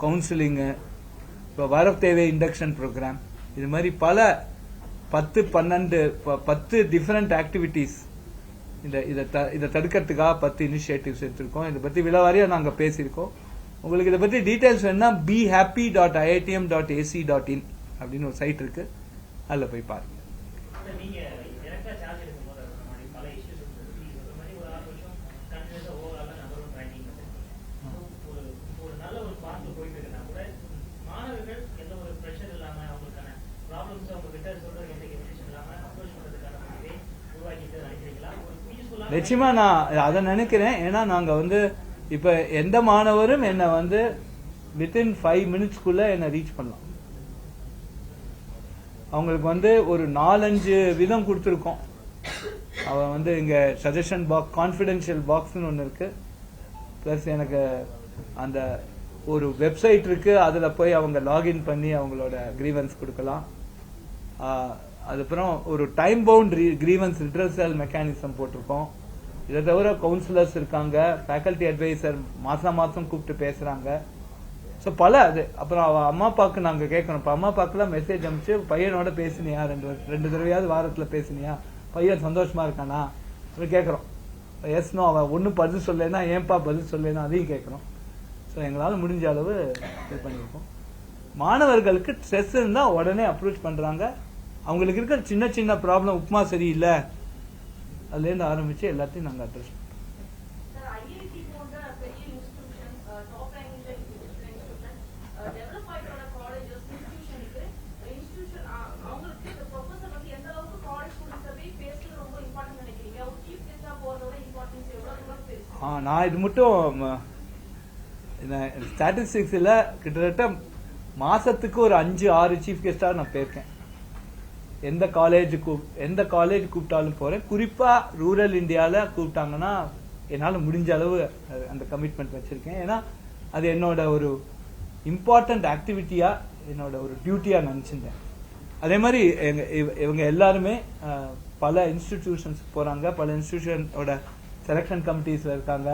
கவுன்சிலிங், இப்போ வரவு தேவை இண்டக்ஷன் ப்ரோக்ராம், இது மாதிரி பல 10 டிஃபரெண்ட் ஆக்டிவிட்டிஸ் இதை தடுக்கிறதுக்காக 10 இனிஷியேட்டிவ்ஸ் எடுத்திருக்கோம். இதை பத்தி விலாவாரியா நாங்க பேசியிருக்கோம். உங்களுக்கு இதை பத்தி டீடைல்ஸ் வேணும்னா behappy.iitm.ac.in அப்படின்னு ஒரு சைட் இருக்கு, அதுல போய் பாருங்க. நிச்சயமா நான் அதை நினைக்கிறேன். ஏன்னா நாங்க வந்து இப்ப எந்த மாணவரும் என்ன வந்து வித்தின் 5 மினிட்ஸ்க்குள்ள என்ன ரீச் பண்ணலாம். அவங்களுக்கு வந்து ஒரு 4-5 விதம் கொடுத்துருக்கோம். அவன் வந்து இங்க சஜஷன் பாக்ஸ், கான்ஃபிடென்ஷியல் பாக்ஸ்னு ஒன்று இருக்கு. பிளஸ் எனக்கு அந்த ஒரு வெப்சைட் இருக்கு, அதுல போய் அவங்க லாகின் பண்ணி அவங்களோட கிரீவன்ஸ் கொடுக்கலாம். அதுக்கப்புறம் ஒரு time bound grievance redressal mechanism போட்டிருக்கோம். இதை தவிர கவுன்சிலர்ஸ் இருக்காங்க, ஃபேக்கல்டி அட்வைசர் மாசம் கூப்பிட்டு பேசுறாங்க. ஸோ பல அது. அப்புறம் அம்மா அப்பாவுக்கு நாங்க கேட்கணும். இப்போ அம்மா அப்பாக்கெல்லாம் மெசேஜ் அனுப்பிச்சு பையனோட பேசினியா, 2 தடவையாவது வாரத்துல பேசினியா, பையன் சந்தோஷமா இருக்கானா கேட்கறோம். எஸ்னோ அவன் ஒன்னும் பதில் சொல்லலைன்னா ஏன்பா பதில் சொல்லலைன்னா அதையும் கேட்கறோம். ஸோ எங்களால் முடிஞ்ச அளவு இது பண்ணியிருக்கோம். மாணவர்களுக்கு ஸ்ட்ரெஸ் இருந்தா உடனே அப்ரோச் பண்றாங்க. அவங்களுக்கு இருக்கிற சின்ன ப்ராப்ளம், உப்புமா சரியில்லை, அதுலேருந்து ஆரம்பிச்சு எல்லாத்தையும் நாங்கள் அட்ரஸ் பண்ணுறோம். நான் இது மட்டும் ஸ்டாட்டிஸ்டிக்ஸ்ல கிட்டத்தட்ட மாசத்துக்கு ஒரு 5-6 சீஃப் கெஸ்டா நான் போயிருக்கேன். எந்த காலேஜ் கூப்பிட்டாலும் போறேன். குறிப்பா ரூரல் இந்தியால கூப்பிட்டாங்கன்னா என்னால முடிஞ்ச அளவு அந்த கமிட்மெண்ட் வச்சிருக்கேன். ஏன்னா அது என்னோட ஒரு இம்பார்ட்டன்ட் ஆக்டிவிட்டியா, என்னோட ஒரு டியூட்டியா நினைச்சிருந்தேன். அதே மாதிரி இவங்க எல்லாருமே பல இன்ஸ்டிடியூஷன்ஸ் போறாங்க, பல இன்ஸ்டிடியூஷனோட செலக்ஷன் கமிட்டிஸ்ல இருக்காங்க.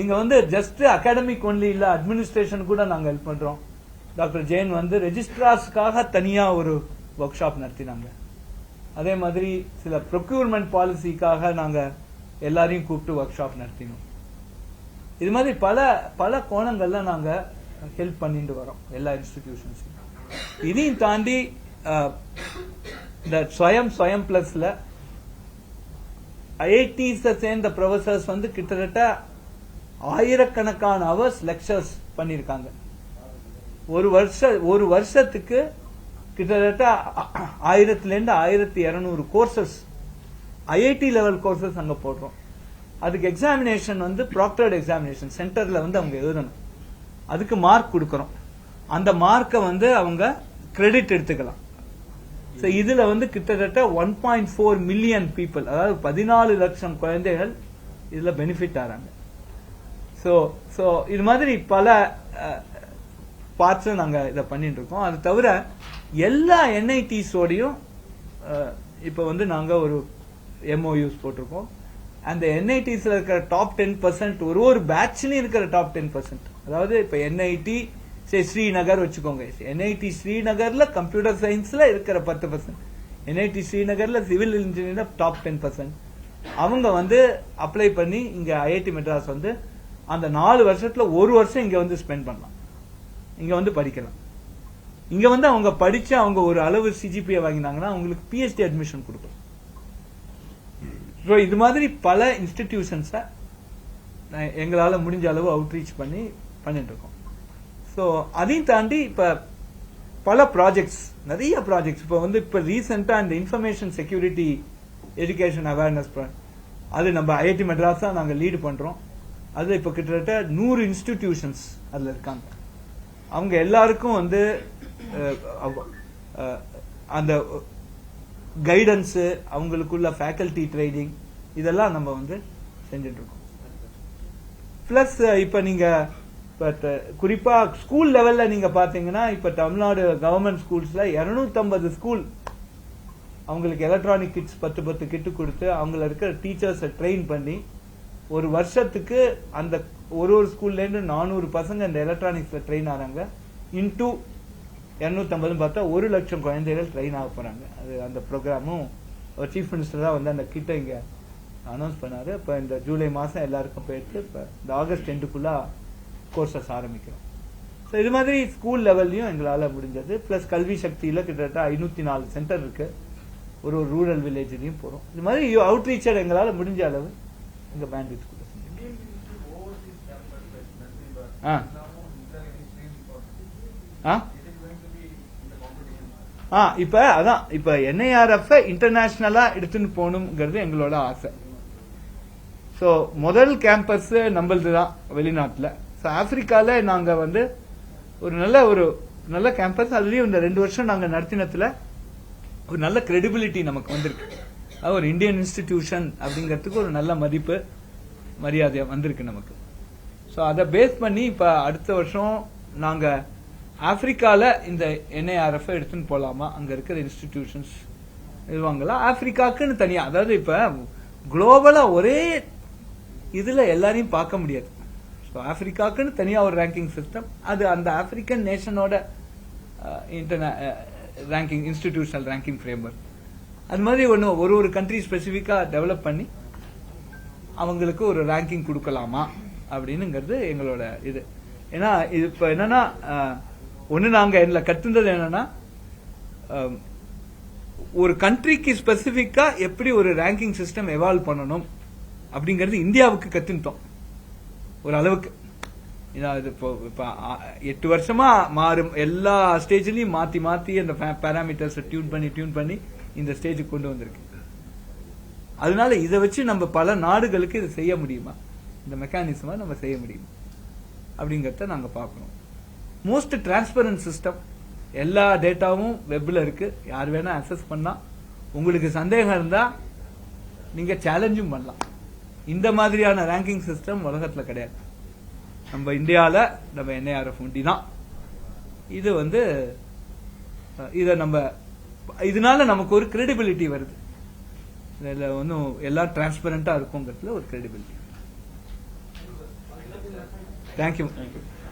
இங்க வந்து ஜஸ்ட் அகாடமிக் ஒன்லி இல்ல, அட்மினிஸ்ட்ரேஷன் கூட நாங்க ஹெல்ப் பண்றோம். டாக்டர் ஜெயின் வந்து ரெஜிஸ்ட்ரார்ஸ்க்காக தனியா ஒரு ஒர்க் ஷாப் நடத்தினாங்க. அதே மாதிரி சில ப்ரொக்யூர்மெண்ட் பாலிசிக்காக நாங்க எல்லாரையும் கூப்பிட்டு ஒர்க் ஷாப் நடத்தினோம். இது மாதிரி பல கோணங்கள்ல நாங்க ஹெல்ப் பண்ணிட்டு வரோம் எல்லா இன்ஸ்டிடியூஷன்ஸையும். இதையும் தாண்டி இந்த ஸ்வயம் பிளஸ்ல ஐஐடிஸ் சேர்ந்த ப்ரொஃபசர்ஸ் வந்து கிட்டத்தட்ட ஆயிரக்கணக்கான ஹவர்ஸ் லெக்சர்ஸ் பண்ணிருக்காங்க. ஒரு வருஷத்துக்கு கிட்டத்தட்ட 1000 to 1200 courses, IIT level courses அங்க போடுறோம். அதுக்கு எக்ஸாமினேஷன் வந்து ப்ராக்டர்ட் எக்ஸாமினேஷன் சென்டர்ல வந்து அவங்க எழுதணும். அதுக்கு மார்க் கொடுக்கறோம். அந்த மார்க்கை வந்து அவங்க கிரெடிட் எடுத்துக்கலாம். இதுல வந்து கிட்டத்தட்ட 1.4 மில்லியன் பீப்புள், அதாவது 14 லட்சம் குழந்தைகள் இதுல பெனிஃபிட் ஆறாங்க. சோ இது மாதிரி பல பார்ட்ஸ் நாங்க இதை பண்ணிட்டு இருக்கோம். அது தவிர எல்லா என்ஐடிஸோடையும் இப்ப வந்து நாங்க ஒரு எம்ஓயூஸ் போட்டிருக்கோம். அந்த என்ஐடிஸ்ல இருக்கிற டாப் 10%, ஒரு பேட்ச்லயும் இருக்கிற டாப் 10%, அதாவது இப்ப என்ஐடி ஸ்ரீநகர் வச்சுக்கோங்க. என்ஐடி ஸ்ரீநகர்ல கம்ப்யூட்டர் சயின்ஸ்ல இருக்கிற 10%, என்ஐடி ஸ்ரீநகர்ல சிவில் இன்ஜினியர் டாப் 10%, அவங்க வந்து அப்ளை பண்ணி இங்க ஐஐடி மெட்ராஸ் வந்து அந்த 4 வருஷத்துல 1 வருஷம் இங்க வந்து ஸ்பெண்ட் பண்ணலாம். இங்க வந்து படிக்கலாம். இங்க வந்து அவங்க படிச்சு அவங்க ஒரு அளவு சிஜிபிஏ வாங்கினாங்கன்னா அவங்களுக்கு பிஹெச்டி அட்மிஷன் கொடுக்கும். இது மாதிரி பல இன்ஸ்டிடியூஷன்ஸை எங்களால முடிஞ்ச அளவு அவுட்ரீச் பண்ணிட்டு இருக்கோம். ஸோ அதையும் தாண்டி இப்ப பல ப்ராஜெக்ட்ஸ், நிறைய ப்ராஜெக்ட்ஸ் இப்போ வந்து இப்ப ரீசெண்டா இந்த இன்ஃபர்மேஷன் செக்யூரிட்டி எஜுகேஷன் அவேர்னஸ் அது நம்ம ஐஐடி மெட்ராஸா நாங்க லீடு பண்றோம். அது இப்ப கிட்டத்தட்ட 100 இன்ஸ்டிடியூஷன்ஸ் அதுல இருக்காங்க. அவங்க எல்லாருக்கும் வந்து அந்த கைடன்ஸ், அவங்களுக்குள்ள ஃபேக்கல்டி ட்ரைனிங் இதெல்லாம் நம்ம வந்து செஞ்சுட்டு இருக்கோம். பிளஸ் இப்ப நீங்க குறிப்பா ஸ்கூல் லெவல்ல நீங்க பாத்தீங்கன்னா இப்ப தமிழ்நாடு கவர்மெண்ட் ஸ்கூல்ஸ்ல 250 ஸ்கூல் அவங்களுக்கு எலக்ட்ரானிக் கிட்ஸ் 10 கிட்டு கொடுத்து அவங்கள இருக்கிற டீச்சர்ஸை ட்ரெயின் பண்ணி ஒரு வருஷத்துக்கு அந்த ஒரு ஸ்கூல்ல இருந்து 400 பசங்க இந்த எலக்ட்ரானிக்ஸ்ல ட்ரெயின் ஆறாங்க. இன்டூ 250 பார்த்தா 1 லட்சம் குழந்தைகள் ட்ரெயின் ஆக போறாங்க. அது அந்த ப்ரோக்ராமும் சீஃப் மினிஸ்டர் தான் வந்து அந்த கிட்ட இங்க அனௌன்ஸ் பண்ணாரு. இப்ப இந்த ஜூலை மாசம் எல்லாருக்கும் போயிட்டு இப்ப இந்த ஆகஸ்ட் எண்டுக்குள்ள கோர்சஸ் ஆரம்பிக்கிறோம். ஸோ இது மாதிரி ஸ்கூல் லெவல்லையும் எங்களால முடிஞ்சது. பிளஸ் கல்வி சக்தியில கிட்டத்தட்ட 504 சென்டர் இருக்கு. ஒரு ரூரல் வில்லேஜ்லயும் போறோம். இது மாதிரி அவுட்ரீச்சர் எங்களால முடிஞ்ச அளவு எங்க பேண்ட்விட்த் கூட இப்ப அதான் இப்ப NIRF இன்டர்நேஷனலா எடுத்துன்னு போகணுங்கிறது எங்களோட ஆசை. சோ முதல் கேம்பஸ் நம்மளதுதான் வெளிநாட்டுல. ஆப்பிரிக்கால நாங்க வந்து ஒரு நல்ல கேம்பஸ், அதுலயும் இந்த 2 வருஷம் நாங்க நடத்தினத்துல ஒரு நல்ல கிரெடிபிலிட்டி நமக்கு வந்திருக்கு. ஒரு இந்தியன் இன்ஸ்டிடியூஷன் அப்படிங்கிறதுக்கு ஒரு நல்ல மதிப்பு மரியாதை வந்திருக்கு நமக்கு. ஸோ அதை பேஸ் பண்ணி இப்ப அடுத்த வருஷம் நாங்க ஆப்பிரிக்கால இந்த NIRF எடுத்துன்னு போலாமா, அங்க இருக்கிற இன்ஸ்டிடியூஷன்ஸ் இதுவாங்களா, ஆப்பிரிக்காக்குன்னு தனியா, அதாவது இப்ப குளோபலா ஒரே இதுல எல்லாரையும் பார்க்க முடியாது. ஸோ ஆப்பிரிக்காக்குன்னு தனியா ஒரு ரேங்கிங் சிஸ்டம், அது அந்த ஆப்பிரிக்கன் நேஷனோட ரேங்கிங் இன்ஸ்டிடியூஷனல் ரேங்கிங் ஃப்ரேம்வொர்க், அது மாதிரி ஒரு கண்ட்ரி ஸ்பெசிஃபிக்கா டெவலப் பண்ணி அவங்களுக்கு ஒரு ரேங்கிங் கொடுக்கலாமா அப்படின்னுங்கிறது எங்களோட இது. ஏன்னா இது இப்ப என்னன்னா ஒன்னு நாங்க இதுல கத்துனது என்னன்னா ஒரு கண்ட்ரிக்கு ஸ்பெசிஃபிக்கா எப்படி ஒரு ரேங்கிங் சிஸ்டம் எவால்வ் பண்ணணும் அப்படிங்கிறது இந்தியாவுக்கு கத்துட்டோம் ஒரு அளவுக்கு. இப்போ 8 வருஷமா மாறும் எல்லா ஸ்டேஜ்லயும் மாத்தி மாத்தி அந்த பேராமீட்டர்ஸ் டியூன் பண்ணி இந்த ஸ்டேஜுக்கு கொண்டு வந்திருக்கு. அதனால இதை வச்சு நம்ம பல நாடுகளுக்கு இதை செய்ய முடியுமா, இந்த மெக்கானிசமா நம்ம செய்ய முடியுமா அப்படிங்கறத நாங்க பார்க்கணும். மோஸ்ட் டிரான்ஸ்பரண்ட் சிஸ்டம், எல்லா டேட்டாவும் வெப்ல இருக்கு, யார் வேணா அக்சஸ் பண்ணா. உங்களுக்கு சந்தேகம் இருந்தா நீங்க சேலஞ்சும் பண்ணலாம். இந்த மாதிரியான ரேங்கிங் சிஸ்டம் உலகத்துல கிடையாது. நம்ம இந்தியால நம்ம NIRF தான் இது வந்து இத நம்ம இதனால நமக்கு ஒரு கிரெடிபிலிட்டி வருது. இதுல ஒன்னும் எல்லாம் டிரான்ஸ்பரண்டா இருக்குங்கிறதுல ஒரு கிரெடிபிலிட்டி. தேங்க்யூ.